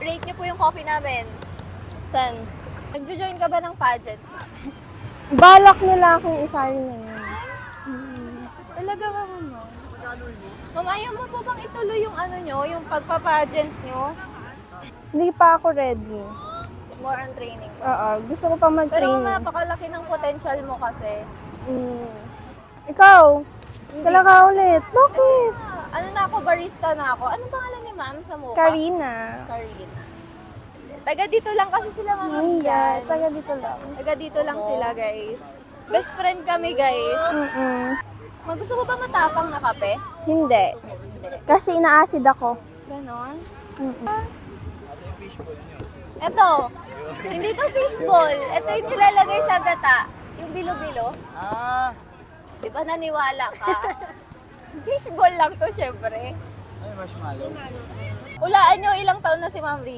Rate niyo po yung coffee namin. 10. Nagjo-join ka ba ng pageant? Balak nila akong isali na yun. Talaga ba, mama? Mama, ayaw mo po bang ituloy yung ano nyo, yung pagpa-pageant nyo? Hindi pa ako ready. More on training. Oo, gusto ko pa Pero mag-training. napakalaki ng potential mo kasi. Ikaw, talaga ulit. Bakit? Ano na ako, barista na ako. Anong pangalan ni ma'am sa mukha? Karina. Karina. Taga dito lang kasi sila, mama. Hindi, Rian. taga dito lang. Taga dito lang sila, guys. Best friend kami, guys. Gusto ko ba matapang na kape? Hindi. Kasi ina-acid ako. Ganon. Eto, hindi to fishball. Ito yung nilalagay sa gata. Yung bilo-bilo. Di ba naniwala ka? Fishball lang to, syempre. Ay, marshmallow. Hulaan nyo ilang taon na si Ma'am Rhea.